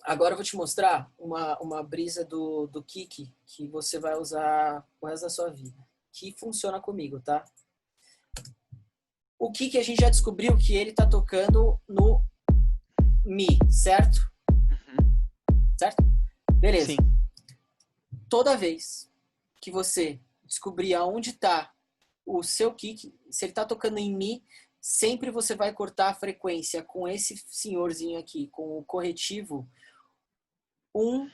Agora eu vou te mostrar uma brisa do kick que você vai usar o resto da sua vida. Que funciona comigo, tá? O kick a gente já descobriu que ele tá tocando no Mi, certo? Certo? Beleza. Sim. Toda vez que você descobrir aonde tá o seu kick, se ele tá tocando em Mi, sempre você vai cortar a frequência com esse senhorzinho aqui, com o corretivo, um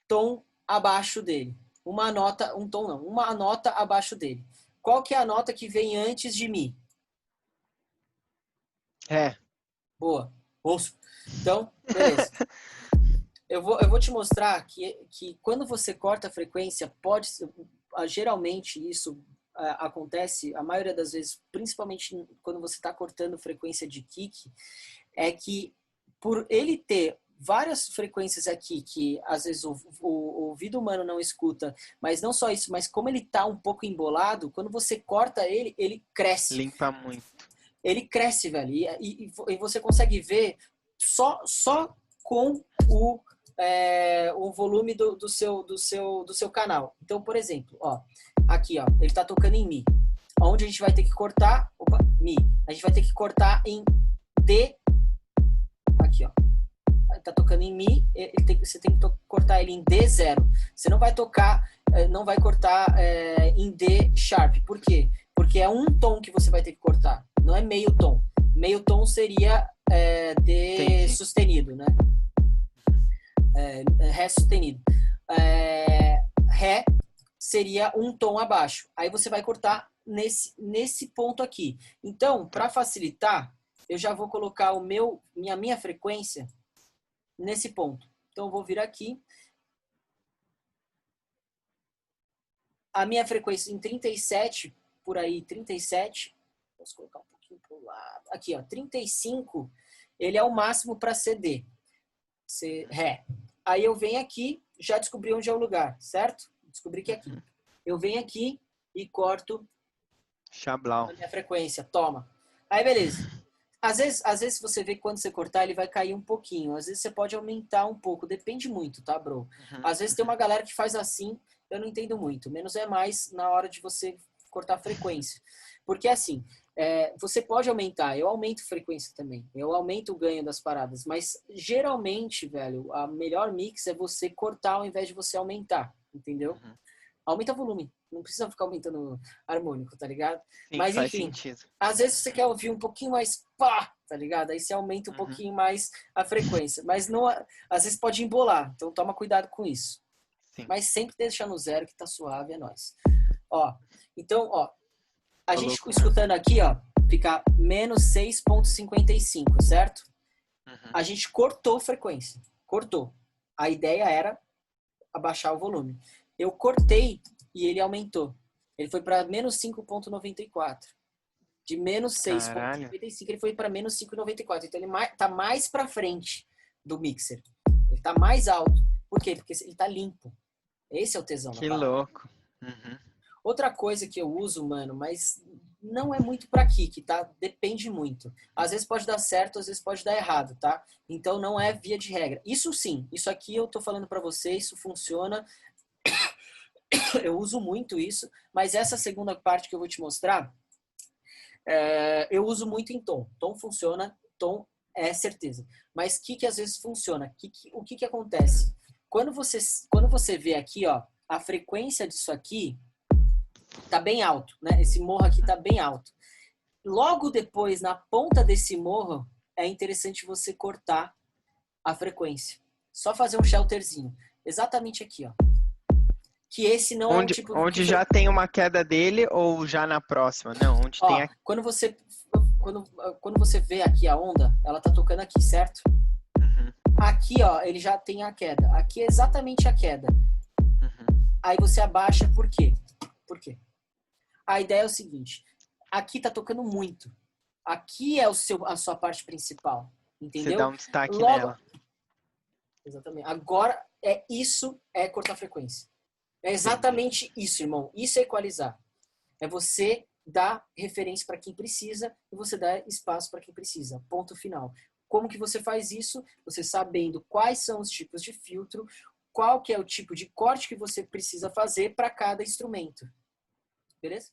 tom abaixo dele. Uma nota, um tom não, uma nota abaixo dele. Qual que é a nota que vem antes de Mi? É. Boa. Ouço. Então, beleza. Eu vou te mostrar que quando você corta a frequência, geralmente isso acontece, a maioria das vezes, principalmente quando você está cortando frequência de kick, é que por ele ter várias frequências aqui que às vezes o ouvido humano não escuta, mas não só isso, mas como ele está um pouco embolado, quando você corta ele, ele cresce. Limpa muito. Ele cresce, velho. E você consegue ver só com o volume do seu canal. Então, por exemplo, ó, aqui, ó, ele tá tocando em Mi. Onde a gente vai ter que cortar? Opa, Mi. A gente vai ter que cortar em D. Aqui, ó. Ele tá tocando em Mi, você tem que cortar ele em D0. Você não vai tocar, não vai cortar em D sharp. Por quê? Porque é um tom que você vai ter que cortar. Não é meio tom. Meio tom seria D Entendi. sustenido, né? Ré sustenido. Ré seria um tom abaixo. Aí você vai cortar nesse ponto aqui. Então, para facilitar, eu já vou colocar minha frequência nesse ponto. Então, eu vou vir aqui. A minha frequência em 37, por aí, 37. Posso colocar um pouquinho para o lado. Aqui, ó, 35, ele é o máximo para CD. Ré. Aí eu venho aqui, já descobri onde é o lugar, certo? Descobri que é aqui. Eu venho aqui e corto Chablau. a minha frequência. Toma. Aí, beleza. Às vezes você vê que quando você cortar, ele vai cair um pouquinho. Às vezes você pode aumentar um pouco. Depende muito, tá, bro? Às vezes tem uma galera que faz assim, eu não entendo muito. Menos é mais na hora de você cortar a frequência. Porque assim, você pode aumentar. Eu aumento frequência também. Eu aumento o ganho das paradas. Mas geralmente, velho, a melhor mix é você cortar ao invés de você aumentar. Entendeu? Aumenta o volume. Não precisa ficar aumentando harmônico, tá ligado? Sim, Mas faz enfim, sentido. às vezes você quer ouvir um pouquinho mais pá, tá ligado? Aí você aumenta um pouquinho mais a frequência. Mas não, às vezes pode embolar. Então toma cuidado com isso. Sim. Mas sempre deixa no zero que tá suave, é nóis. Ó, então, ó, a gente escutando aqui, ó, fica menos 6,55, certo? A gente cortou frequência. Cortou. A ideia era abaixar o volume. Eu cortei e ele aumentou. Ele foi para menos 5,94. De menos 6,55 ele foi para menos 5,94. Então ele tá mais para frente do mixer. Ele tá mais alto. Por quê? Porque ele tá limpo. Esse é o tesão da Que parada. louco. Outra coisa que eu uso, mano, mas não é muito pra kick, tá? Depende muito. Às vezes pode dar certo, às vezes pode dar errado, tá? Então não é via de regra. Isso sim, isso aqui eu tô falando pra você, isso funciona. Eu uso muito isso, mas essa segunda parte que eu vou te mostrar, eu uso muito em tom. Tom funciona, tom é certeza. Mas kick às vezes funciona. O que acontece? Quando você vê aqui, ó, a frequência disso aqui tá bem alto, né? Esse morro aqui tá bem alto. Logo depois, na ponta desse morro, é interessante você cortar a frequência. Só fazer um shelterzinho. Exatamente aqui, ó. Que esse não é um tipo... Onde já tem uma queda dele ou já na próxima? Não, onde tem Ó, quando você vê aqui a onda, ela tá tocando aqui, certo? Aqui, ó, ele já tem a queda. Aqui é exatamente a queda. Aí você abaixa, por quê? Por quê? A ideia é o seguinte, aqui tá tocando muito. Aqui é a sua parte principal, entendeu? Você dá um destaque nela. Exatamente. Agora, isso é cortar frequência. É exatamente isso, irmão. Isso é equalizar. É você dar referência para quem precisa e você dar espaço para quem precisa. Ponto final. Como que você faz isso? Você sabendo quais são os tipos de filtro, qual que é o tipo de corte que você precisa fazer para cada instrumento. Beleza?